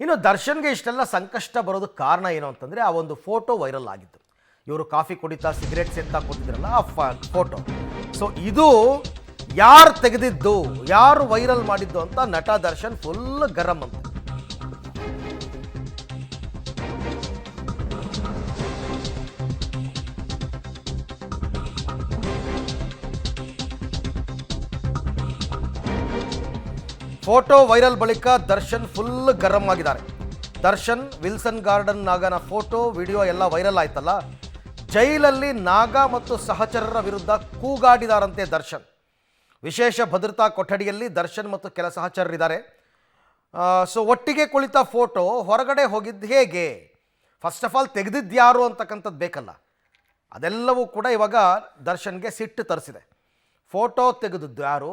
ಇನ್ನು ದರ್ಶನ್ಗೆ ಇಷ್ಟೆಲ್ಲ ಸಂಕಷ್ಟ ಬರೋದು ಕಾರಣ ಏನು ಅಂತಂದರೆ ಆ ಒಂದು ಫೋಟೋ ವೈರಲ್ ಆಗಿತ್ತು. ಇವರು ಕಾಫಿ ಕುಡಿತಾ ಸಿಗರೇಟ್ ಸೇರ್ತಾ ಕೂತಿದ್ರಲ್ಲ ಆ ಫೋಟೋ. ಸೊ ಇದು ಯಾರು ತೆಗೆದಿದ್ದು, ಯಾರು ವೈರಲ್ ಮಾಡಿದ್ದು ಅಂತ ನಟ ದರ್ಶನ್ ಫುಲ್ ಗರಂ ಅಂತ. ಫೋಟೋ ವೈರಲ್ ಬಳಿಕ ದರ್ಶನ್ ಫುಲ್ ಗರಂ ಆಗಿದ್ದಾರೆ. ದರ್ಶನ್ ವಿಲ್ಸನ್ ಗಾರ್ಡನ್ ನಾಗನ ಫೋಟೋ ವಿಡಿಯೋ ಎಲ್ಲ ವೈರಲ್ ಆಯ್ತಲ್ಲ, ಜೈಲಲ್ಲಿ ನಾಗ ಮತ್ತು ಸಹಚರರ ವಿರುದ್ಧ ಕೂಗಾಡಿದಾರಂತೆ ದರ್ಶನ್. ವಿಶೇಷ ಭದ್ರತಾ ಕೊಠಡಿಯಲ್ಲಿ ದರ್ಶನ್ ಮತ್ತು ಕೆಲ ಸಹಚರರಿದ್ದಾರೆ. ಸೊ ಒಟ್ಟಿಗೆ ಕುಳಿತ ಫೋಟೋ ಹೊರಗಡೆ ಹೋಗಿದ್ದು ಹೇಗೆ, ಫಸ್ಟ್ ಆಫ್ ಆಲ್ ತೆಗೆದಿದ್ಯಾರು ಅಂತಕ್ಕಂಥದ್ದು ಬೇಕಲ್ಲ, ಅದೆಲ್ಲವೂ ಕೂಡ ಇವಾಗ ದರ್ಶನ್ಗೆ ಸಿಟ್ಟು ತರಿಸಿದೆ. ಫೋಟೋ ತೆಗೆದಿದ್ದು ಯಾರು,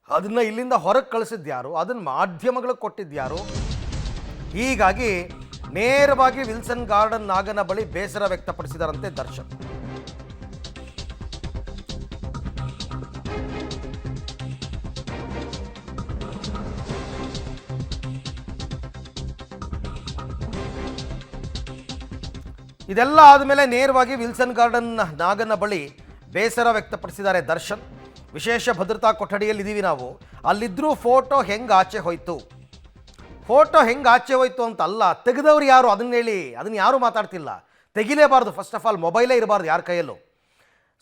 ಅದನ್ನು ಇಲ್ಲಿಂದ ಹೊರಗೆ ಕಳಿಸಿದ್ಯಾರು, ಅದನ್ನು ಮಾಧ್ಯಮಗಳಿಗೆ ಕೊಟ್ಟಿದ್ಯಾರು. ಹೀಗಾಗಿ ನೇರವಾಗಿ ವಿಲ್ಸನ್ ಗಾರ್ಡನ್ ನಾಗನ ಬಳಿ ಬೇಸರ ವ್ಯಕ್ತಪಡಿಸಿದಾರಂತೆ ದರ್ಶನ್. ಇದೆಲ್ಲ ಆದಮೇಲೆ ನೇರವಾಗಿ ವಿಲ್ಸನ್ ಗಾರ್ಡನ್ ನಾಗನ ಬಳಿ ಬೇಸರ ವ್ಯಕ್ತಪಡಿಸಿದ್ದಾರೆ ದರ್ಶನ್. ವಿಶೇಷ ಭದ್ರತಾ ಕೊಠಡಿಯಲ್ಲಿ ಇದ್ದೀವಿ ನಾವು, ಅಲ್ಲಿದ್ದರೂ ಫೋಟೋ ಹೆಂಗೆ ಆಚೆ ಹೋಯ್ತು, ಫೋಟೋ ಹೆಂಗೆ ಆಚೆ ಹೋಯ್ತು ಅಂತ ಅಲ್ಲ, ತೆಗೆದವ್ರು ಯಾರು ಅದನ್ನ ಹೇಳಿ, ಅದನ್ನು ಯಾರೂ ಮಾತಾಡ್ತಿಲ್ಲ. ತೆಗಿಲೇಬಾರ್ದು, ಫಸ್ಟ್ ಆಫ್ ಆಲ್ ಮೊಬೈಲೇ ಇರಬಾರ್ದು ಯಾರ ಕೈಯಲ್ಲೂ.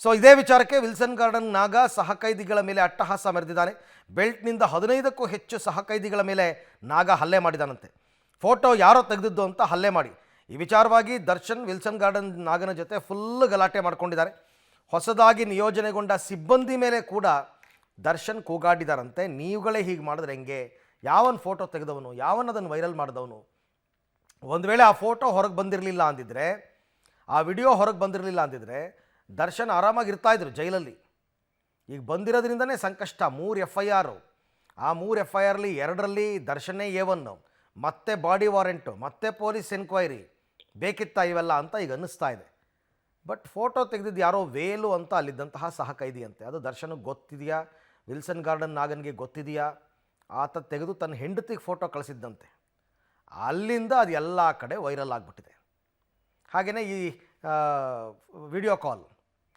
ಸೊ ಇದೇ ವಿಚಾರಕ್ಕೆ ವಿಲ್ಸನ್ ಗಾರ್ಡನ್ ನಾಗ ಸಹಕೈದಿಗಳ ಮೇಲೆ ಅಟ್ಟಹಾಸ ಮೆರೆದಿದ್ದಾನೆ. ಬೆಲ್ಟ್ನಿಂದ 15ಕ್ಕೂ ಹೆಚ್ಚು ಸಹಕೈದಿಗಳ ಮೇಲೆ ನಾಗ ಹಲ್ಲೆ ಮಾಡಿದಾನಂತೆ. ಫೋಟೋ ಯಾರೋ ತೆಗೆದಿದ್ದು ಅಂತ ಹಲ್ಲೆ ಮಾಡಿ ಈ ವಿಚಾರವಾಗಿ ದರ್ಶನ್ ವಿಲ್ಸನ್ ಗಾರ್ಡನ್ ನಾಗನ ಜೊತೆ ಫುಲ್ ಗಲಾಟೆ ಮಾಡ್ಕೊಂಡಿದ್ದಾರೆ. ಹೊಸದಾಗಿ ನಿಯೋಜನೆಗೊಂಡ ಸಿಬ್ಬಂದಿ ಮೇಲೆ ಕೂಡ ದರ್ಶನ್ ಕೂಗಾಡಿದಾರಂತೆ. ನೀವುಗಳೇ ಹೀಗೆ ಮಾಡಿದ್ರೆ ಹೆಂಗೆ, ಯಾವನ್ ಫೋಟೋ ತೆಗೆದವನು, ಯಾವನ್ ಅದನ್ನು ವೈರಲ್ ಮಾಡಿದವನು. ಒಂದು ವೇಳೆ ಆ ಫೋಟೋ ಹೊರಗೆ ಬಂದಿರಲಿಲ್ಲ ಅಂದಿದ್ರೆ, ಆ ವಿಡಿಯೋ ಹೊರಗೆ ಬಂದಿರಲಿಲ್ಲ ಅಂದಿದ್ರೆ ದರ್ಶನ್ ಆರಾಮಾಗಿರ್ತಾಯಿದ್ರು ಜೈಲಲ್ಲಿ. ಈಗ ಬಂದಿರೋದ್ರಿಂದನೇ ಸಂಕಷ್ಟ. 3 FIR, ಆ 3 FIRಲಿ 2ರಲ್ಲಿ ದರ್ಶನ್ನೇ A1, ಮತ್ತೆ ಬಾಡಿ ವಾರೆಂಟು, ಮತ್ತೆ ಪೊಲೀಸ್ ಎನ್ಕ್ವೈರಿ ಬೇಕಿತ್ತ ಇವೆಲ್ಲ ಅಂತ ಈಗ ಅನ್ನಿಸ್ತಾ ಇದೆ. ಬಟ್ ಫೋಟೋ ತೆಗೆದಿದ್ದು ಯಾರೋ ವೇಲು ಅಂತ ಅಲ್ಲಿದ್ದಂತಹ ಸಹಕೈದಿ ಅಂತೆ. ಅದು ದರ್ಶನ್ಗೆ ಗೊತ್ತಿದೆಯಾ, ವಿಲ್ಸನ್ ಗಾರ್ಡನ್ ನಾಗನ್ಗೆ ಗೊತ್ತಿದೆಯಾ, ಆತ ತೆಗೆದು ತನ್ನ ಹೆಂಡತಿಗೆ ಫೋಟೋ ಕಳಿಸಿದ್ದಂತೆ. ಅಲ್ಲಿಂದ ಅದು ಎಲ್ಲ ಕಡೆ ವೈರಲ್ ಆಗಿಬಿಟ್ಟಿದೆ. ಹಾಗೆಯೇ ಈ ವಿಡಿಯೋ ಕಾಲ್,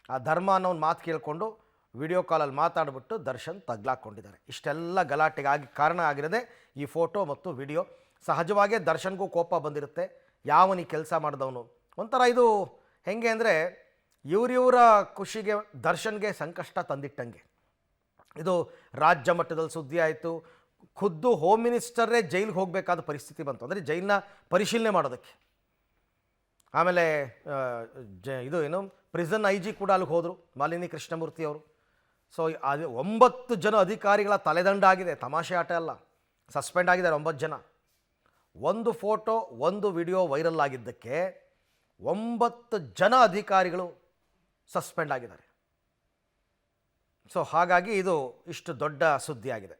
ಆ ಧರ್ಮ ಅನ್ನೋ ಒಂದು ಮಾತು ಕೇಳಿಕೊಂಡು ವಿಡಿಯೋ ಕಾಲಲ್ಲಿ ಮಾತಾಡಿಬಿಟ್ಟು ದರ್ಶನ್ ತಗ್ಲಾಕೊಂಡಿದ್ದಾರೆ. ಇಷ್ಟೆಲ್ಲ ಗಲಾಟೆಗಾಗಿ ಕಾರಣ ಆಗಿರೋದೆ ಈ ಫೋಟೋ ಮತ್ತು ವಿಡಿಯೋ. ಸಹಜವಾಗೇ ದರ್ಶನ್ಗೂ ಕೋಪ ಬಂದಿರುತ್ತೆ, ಯಾವನಿ ಕೆಲಸ ಮಾಡಿದವನು. ಒಂಥರ ಇದು ಹೆಂಗೆ ಅಂದರೆ ಇವರಿವರ ಖುಷಿಗೆ ದರ್ಶನ್ಗೆ ಸಂಕಷ್ಟ ತಂದಿಟ್ಟಂಗೆ. ಇದು ರಾಜ್ಯ ಮಟ್ಟದಲ್ಲಿ ಸುದ್ದಿ ಆಯಿತು. ಖುದ್ದು ಹೋಮ್ ಮಿನಿಸ್ಟರೇ ಜೈಲಿಗೆ ಹೋಗಬೇಕಾದ ಪರಿಸ್ಥಿತಿ ಬಂತು, ಅಂದರೆ ಜೈಲನ್ನ ಪರಿಶೀಲನೆ ಮಾಡೋದಕ್ಕೆ. ಆಮೇಲೆ ಇದು ಏನು ಪ್ರಿಸನ್ IG ಕೂಡ ಅಲ್ಲಿಗೆ ಹೋದರು, ಮಾಲಿನಿ ಕೃಷ್ಣಮೂರ್ತಿ ಅವರು. ಸೊ ಅದು 9 ಜನ ಅಧಿಕಾರಿಗಳ ತಲೆದಂಡ ಆಗಿದೆ, ತಮಾಷೆ ಆಟ ಅಲ್ಲ. ಸಸ್ಪೆಂಡ್ ಆಗಿದ್ದಾರೆ 9 ಜನ. ಒಂದು ಫೋಟೋ ಒಂದು ವಿಡಿಯೋ ವೈರಲ್ ಆಗಿದ್ದಕ್ಕೆ 9 ಜನ ಅಧಿಕಾರಿಗಳು ಸಸ್ಪೆಂಡ್ ಆಗಿದ್ದಾರೆ. ಸೊ ಹಾಗಾಗಿ ಇದು ಇಷ್ಟು ದೊಡ್ಡ ಸುದ್ದಿ ಆಗಿದೆ.